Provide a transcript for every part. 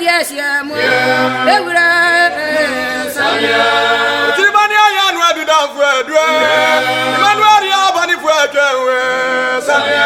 yes, yeah, Timania yan wa du dan for do. Emmanuel ya bani for twenwe. Sanya.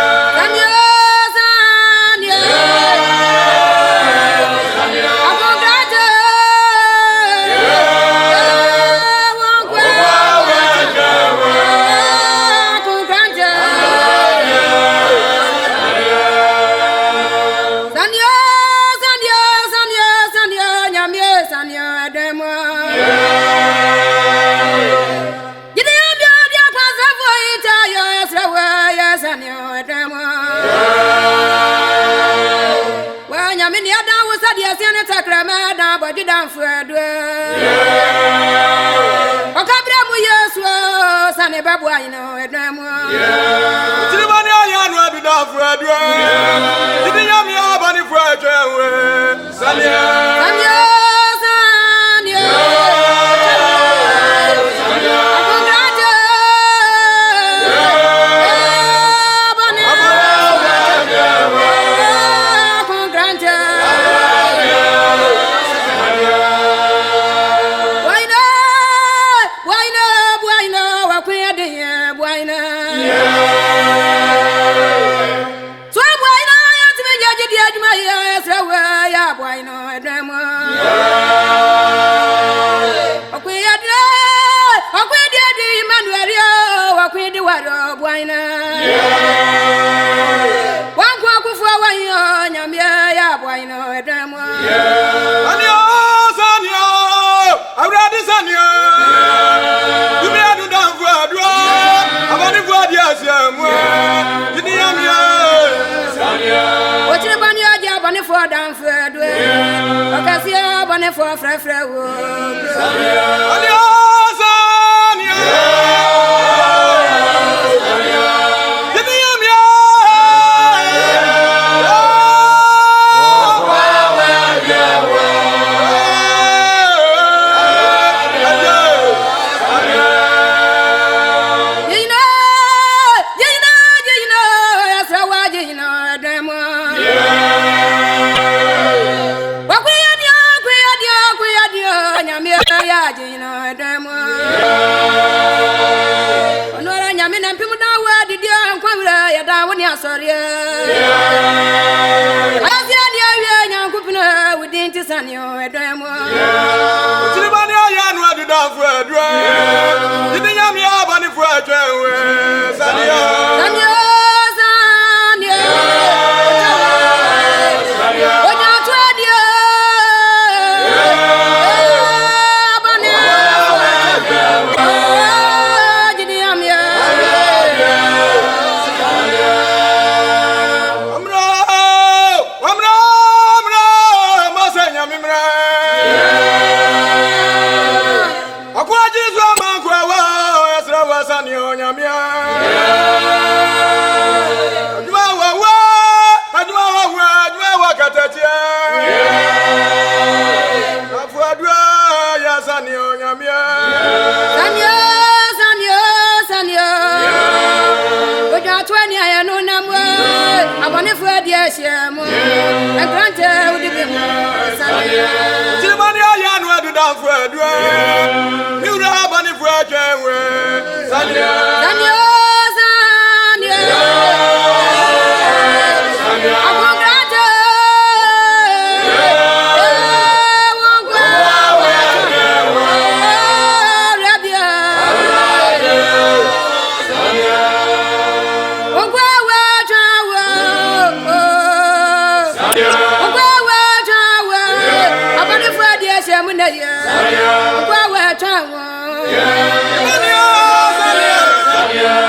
Yeah.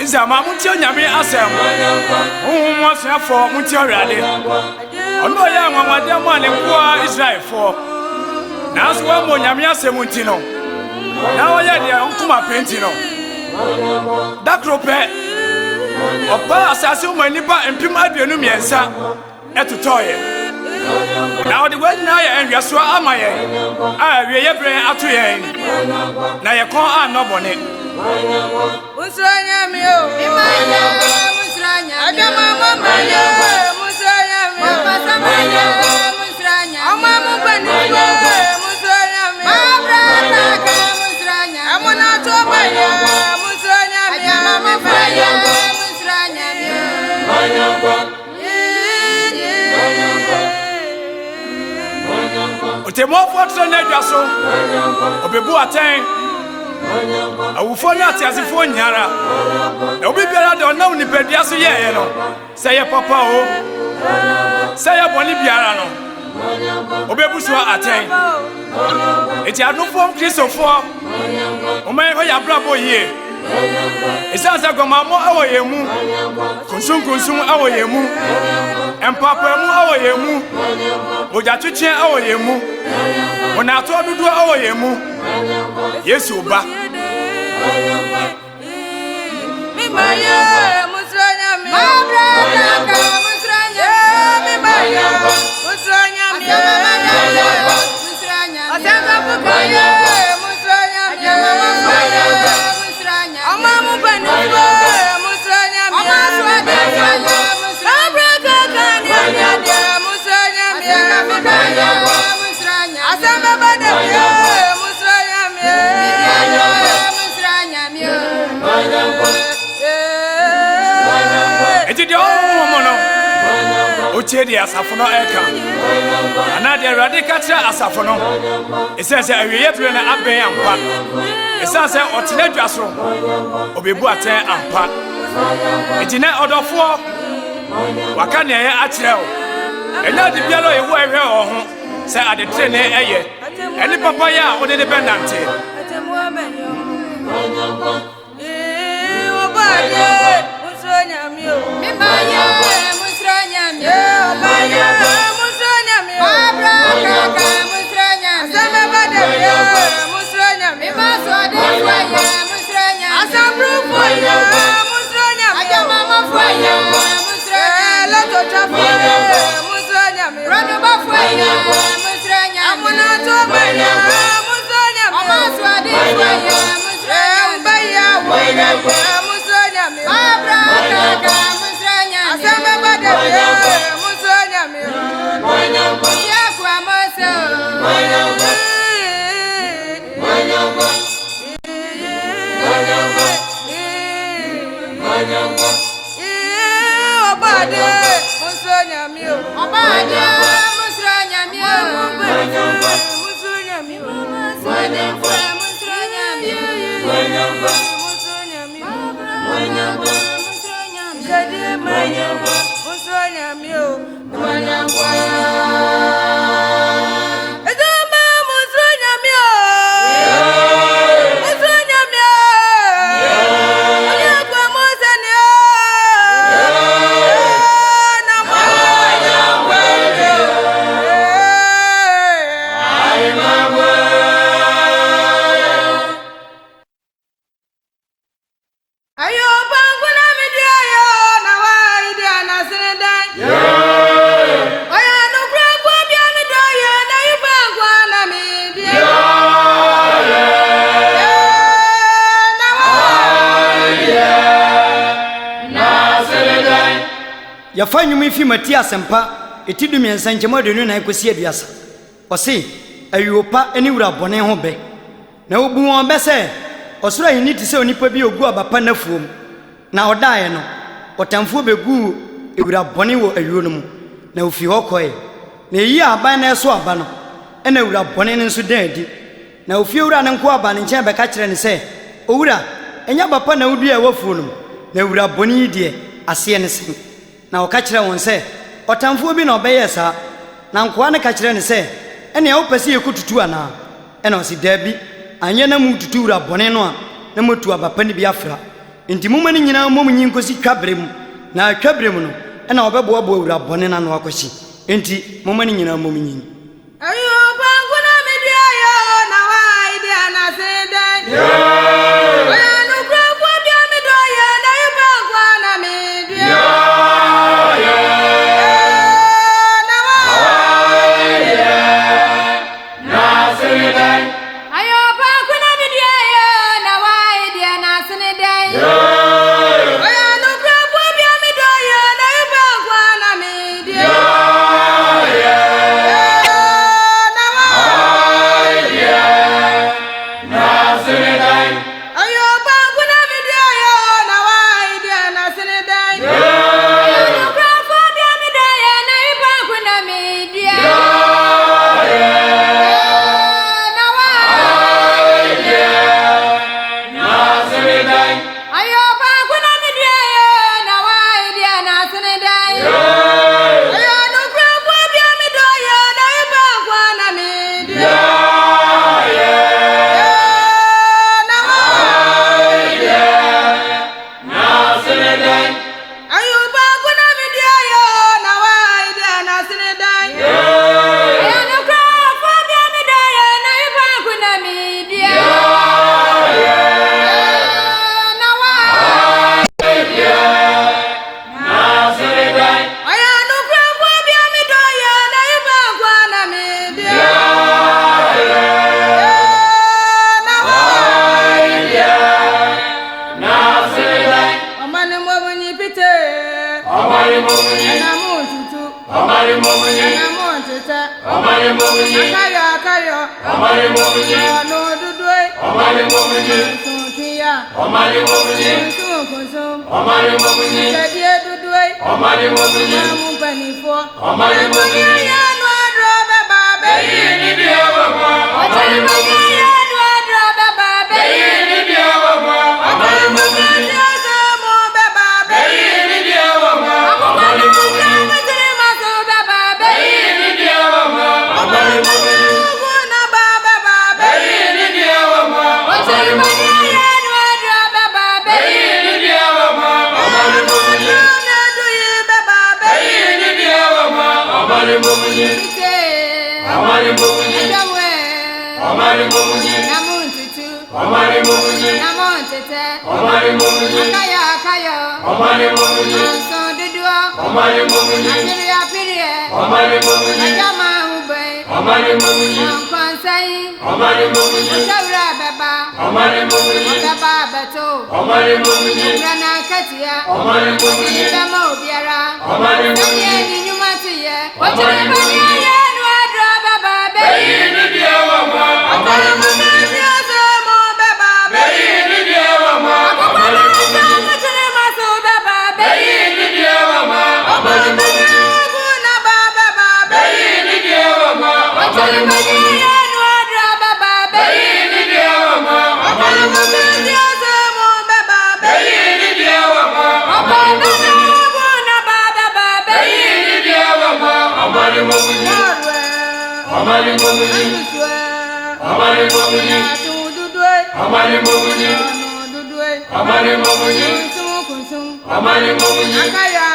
Zama muti onyame asem wo asafo muti orade ono ya nwamade mo ane kwa Israel fo na so wa mo nyame asem nti no na wo ya de ntuma penti no dakrope opa asase mo nipa empim aduonu miensa etotoye na wo de wanyina ya enwiaso amaye a wiye bren ato yen na ye kon anobone Musranya mio, imaya, musranya, adama mama ya, musranya mio, papa maya, musranya, amamu baniwe, musranya mio, mabra taka, musranya, amuna toba ya, musranya mio, adama maya, musranya mio. Otemo fortune na dwaso, obebu aten. Awufo na tiasifo nyara na obi biara de onam ni pedua so ye no say papa o say boni biara no obebuso aten eti adofo Kristofo o mai ho ya brabo ye esansa gomamo awo yemu kunsun awo yemu empapa mu awo yemu oja twetwe awo yemu ona to dudu awo yemu Yesu ba mi maya musranya mi mabra taka musranya mi maya musranya mi musranya asanga bukaya musranya mi maya musranya amamu baniwe musranya mi amaswade musranya taka nyanya musranya mi maya musranya asanga badaye musranya mi eti de omono ochedi asafo no eka ana de radical tra asafo no esense awiye pere na aben ampa esense otene dwaso obebu aten ampa eti na odofo waka ne ye akireo ena de bialo ye wo ehwe ho se ade trene eye eni papa ya ode de benante Musranya Ya fanyu mi fi matia sempa etidu mi ensanchemo de nu na ekosi aduasa osi ayuopa eni wura bone ho be na obu won be se osoro yi ni ti se onipa bi ogu abapa nafuom na odae no otamfo begu ewura bone wo ayuo no mu na ofi hokoe na yi aban na eso aba no ena ewura bone nso dan di na ofi ewura ne nko aba ne nche be ka kire ne se owura enya bapa na wudu e wafuo no na ewura bone yi de ase ne sen na o ka kire won se otamfo bi na obeye sa na nkoa ne ka kire ne se ene ya opese yekututu ana ena osi dabi anye na mu tutu wura bone no a na motu abapa ni bi afra nti mu mani nyina mo munyi nkosi twabrem na twabrem no ena obebo abo wura bone na no akoshi nti mo mani nyina mo munyi ayo bangu na media yo na wa idea na sedan oya no grabo bia me do ya na yo bangu na media na wa idea na sedan ayo bangu na media yo na wa idea na sedan oya no grabo bia me do ya na yo bangu na media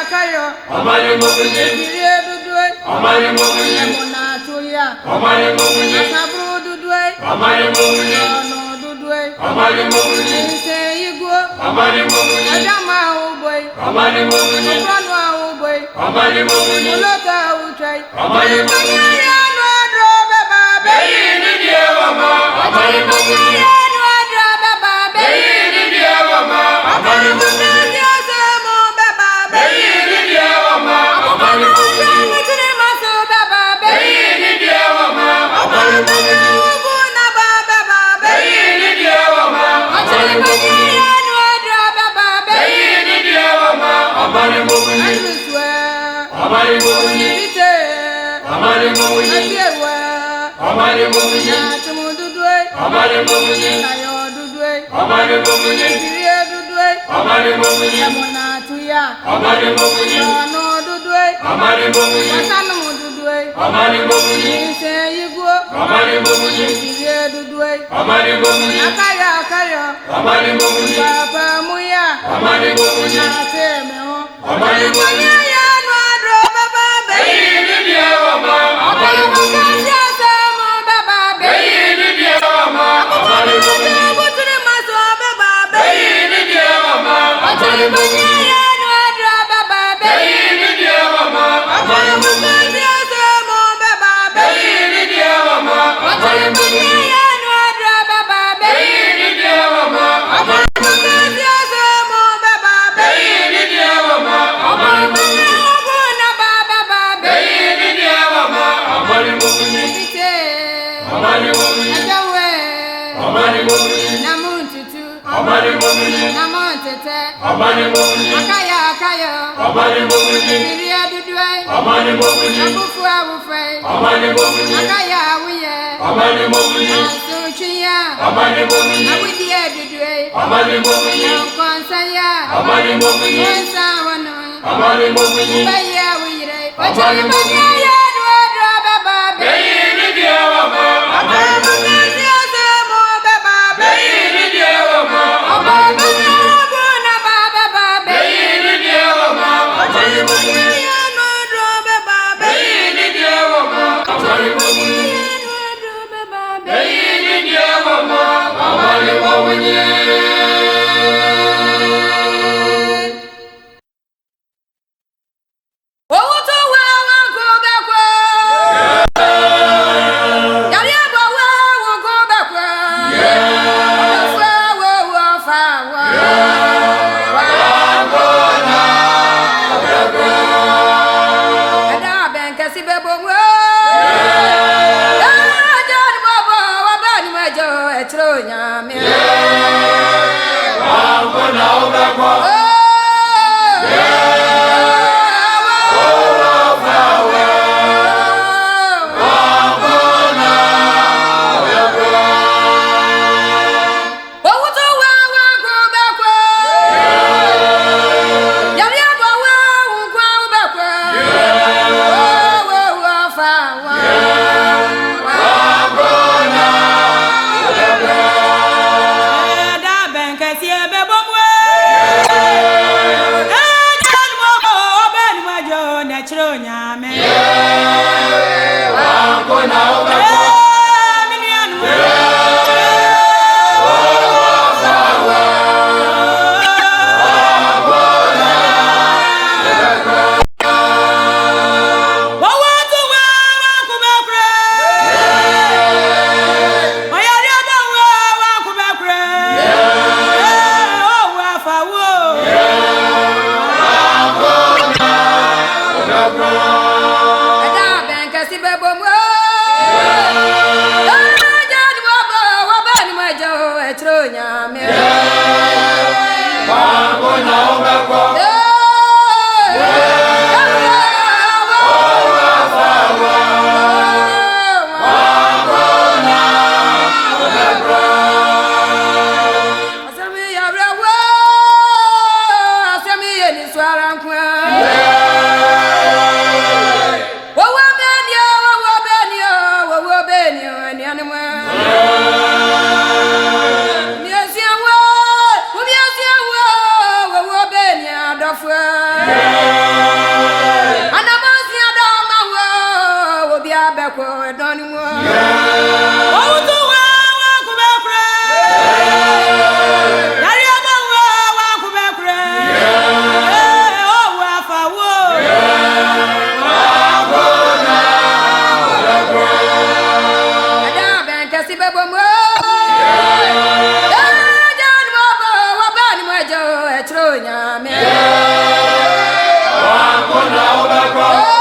Akayo. Ekiri dudue. Emunatuya. Asabru dudue. Ono dudue. Nse igwo. Adama uboi. Obronu uboi. Mulota utrai. Manyaya no adro beba beyi ni diewa ma. Manyaya no adro beba beyi ni diewa ma. Manyaya mo beba beyi ni diewa ma. Manyaya mutune maso beba beyi ni diewa ma. Manyaya ubuna beba beyi ni diewa ma. Manyaya no adro beba beyi ni diewa ma. Amari mumuni bite. Amari mumuni ayewa. Amari mumuni atumududwe. Amari mumuni ayo dudwe. Amari mumuni kiriye dudwe. Amari mumuni amunatuya. Amari mumuni ono dudwe. Amari mumuni wasanu dudwe. Amari mumuni nse yigwo. Amari mumuni kiriye dudwe. Amari mumuni akayo. Amari mumuni papa muya. Amari mumuni atemeo. Amari mumuni no adro baba beyi ni diewa ma. Amari mumuni asamo baba beyi ni diewa ma. Amari mumuni butune maso baba beyi ni diewa ma. Amari mumuni no adro baba beyi ni diewa ma. Amari mumuni asamo baba beyi ni diewa ma. Amari mumuni no adro baba beyi ni diewa ma. Amari mumuni asamo baba beyi ni diewa ma. Amari mumuni ubuna baba beyi ni diewa ma. Amari mumuni bite. Amari mumuni ajawe. Amari mumuni namuntutu. Amari mumuni namontete. Amari mumuni akayo. Amari mumuni kiriye dudwe. Amari mumuni abufu abufe. Amari mumuni akaya wiye. Amari mumuni asuchiya. Amari mumuni abudiye dudwe. Amari mumuni konsaya. Amari mumuni nsawano. Amari mumuni baya wire. Amari mumuni no baba beyi ni diewa ma. Amari mumuni asamo baba beyi ni diewa ma. Amari mumuni ubuna baba beyi ni diewa ma. Amari mumuni no baba beyi ni diewa ma. Amari mumuni no baba beyi ni diewa ma. Amari mumuni bebomo jan baba wabani majo etronya me wa kona obako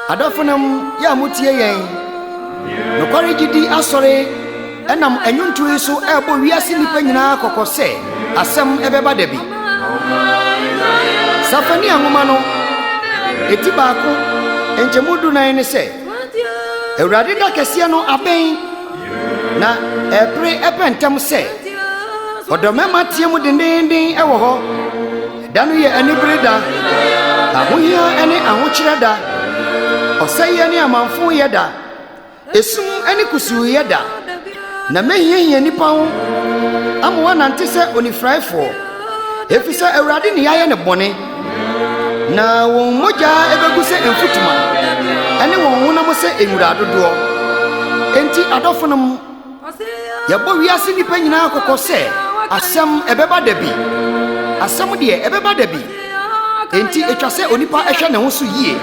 Adofunam ya mutie yen no kware gidi asore enam enwuntu yi so ebo wiase nipa nyina kokose asem ebeba dabi safani angoma no eti baako enchemudu nan ne se Ewurade da kese no aben na epre epentem se odomema tie mu dendenden ewo ho da no ye anibreda ahohia ene ahokyereda Oseye ni amanfo yeda esum ani kusu yeda na mehia nipa ho amwa nante se onifraifo efisa awurade ne yaye ne bone na won moja ebegu se emfutuma ene won wonam se enwurado do enti adofonum yabo wiase nipa nyina akokọ se asem ebeba dabi asem de ebeba dabi enti etwa se onipa ehwe ne ho so yie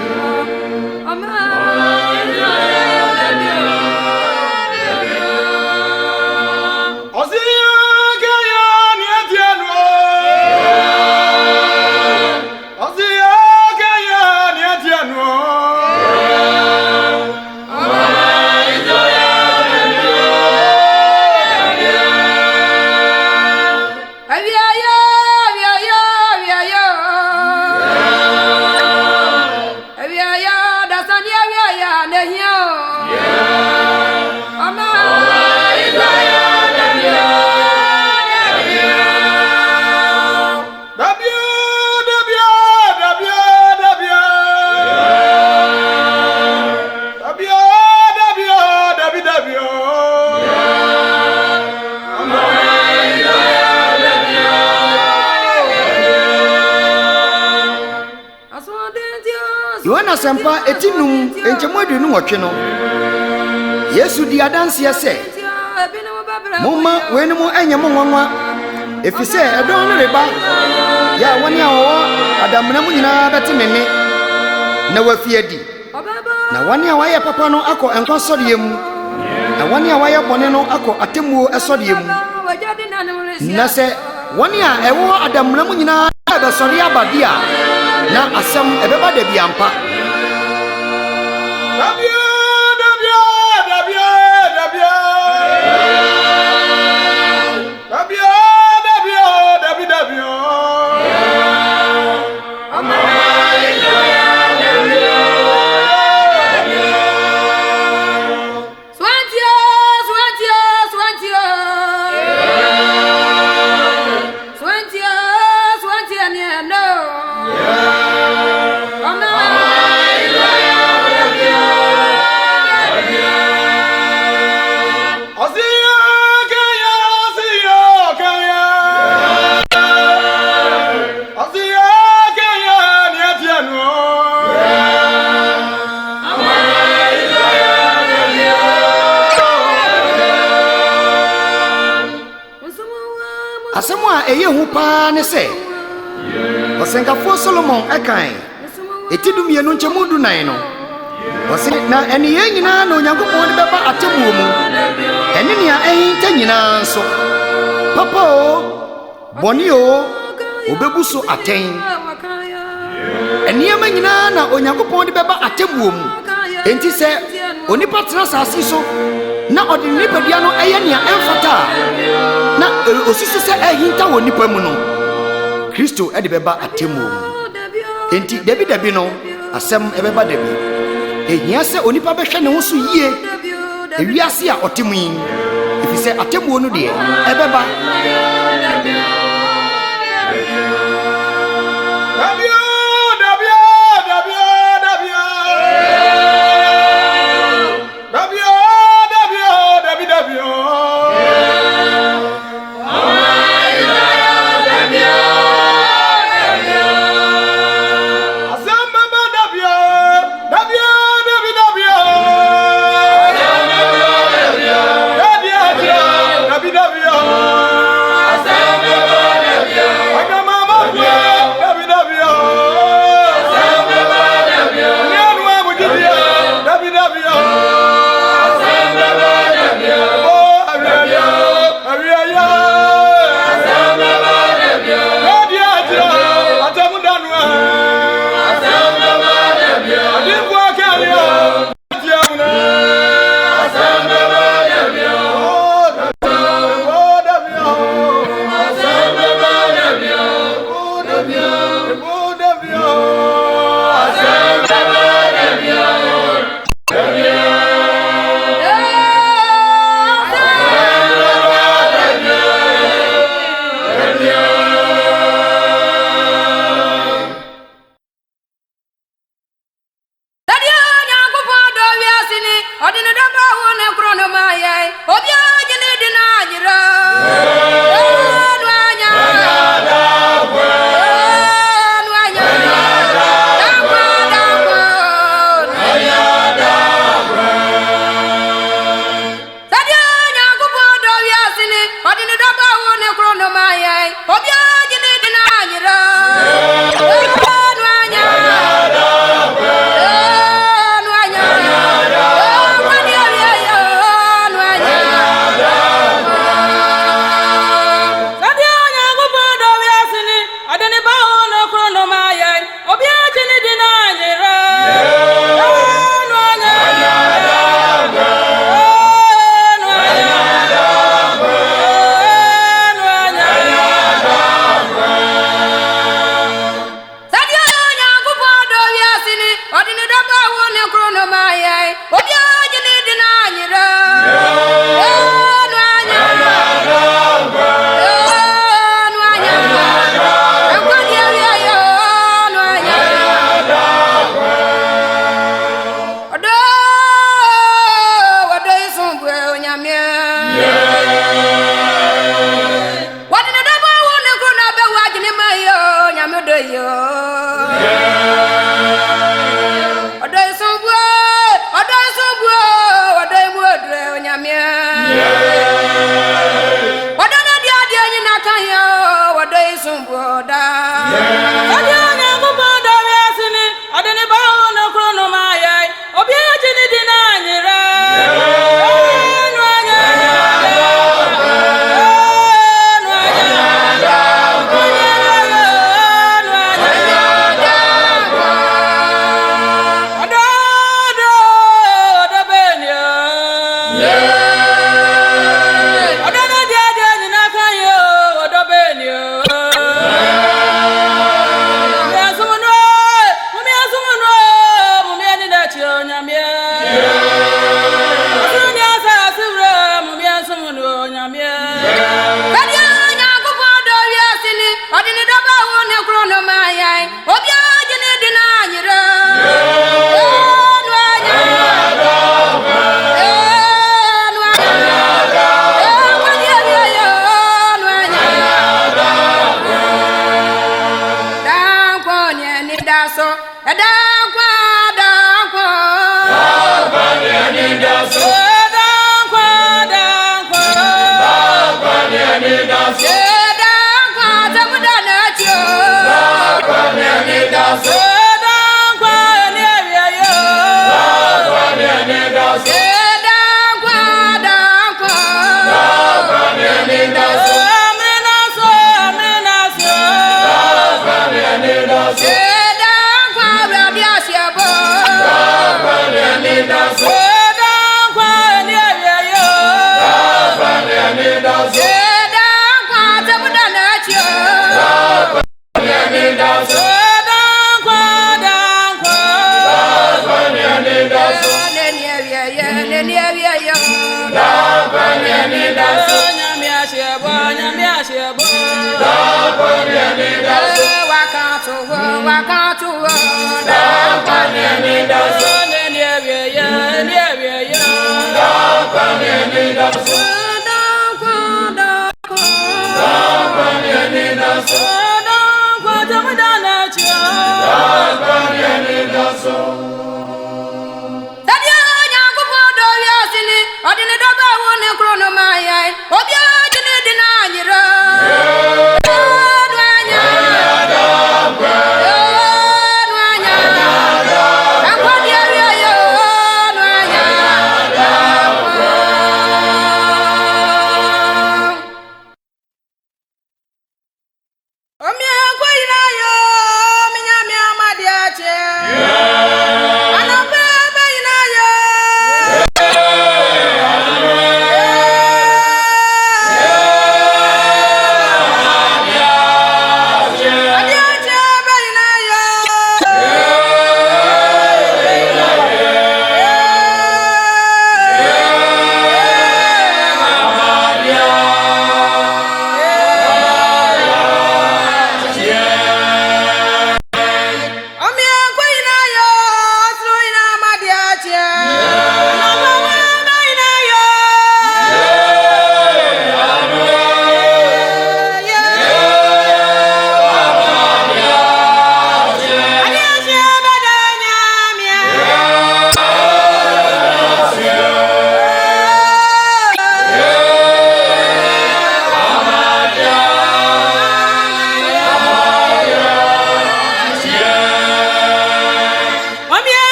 Yohana sempa etinum enchemadu nu wotwe no Yesu di adanse ese Moma wenemu anyamo nwanwa efise edon no reba ya woni awo adamna mu nyina betemene na wafiadi na woni awaye papa no akọ enkosodie mu na woni awaye bone no akọ atemuo esodie mu na se woni a ewo adamna mu nyina be sori abadia na asem ebeba da bi ampa dabia Asemwa eye hu pa ne se Osenkafo Solomon ekan etidum ye no nchemudu nan no Ose na ene ye nyina na Onyankopon de beba atemuo mu ene ne a ehinta nyina nso papa o boni o obebuso aten ene ma nyina na Onyankopon de beba atemuo mu enti se onipa tra sasi so na odi nipadua no eye ne a emfata na osisi se ehinta woni pa mu no Kristo ede beba atemu enti dabi no asem ebeba dabi ehia se onipa behwe ne ho so yie ewiase a otemu yin efise atemu no de ebeba Dabia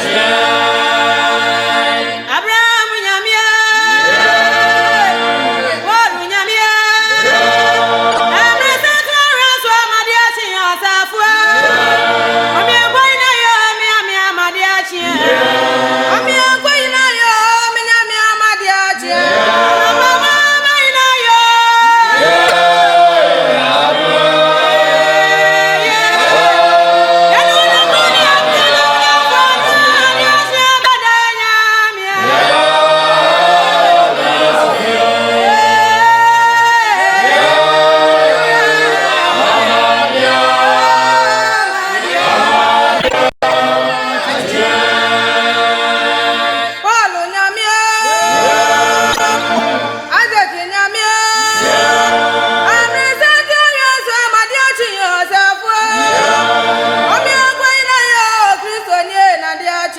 Yeah.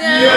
Tia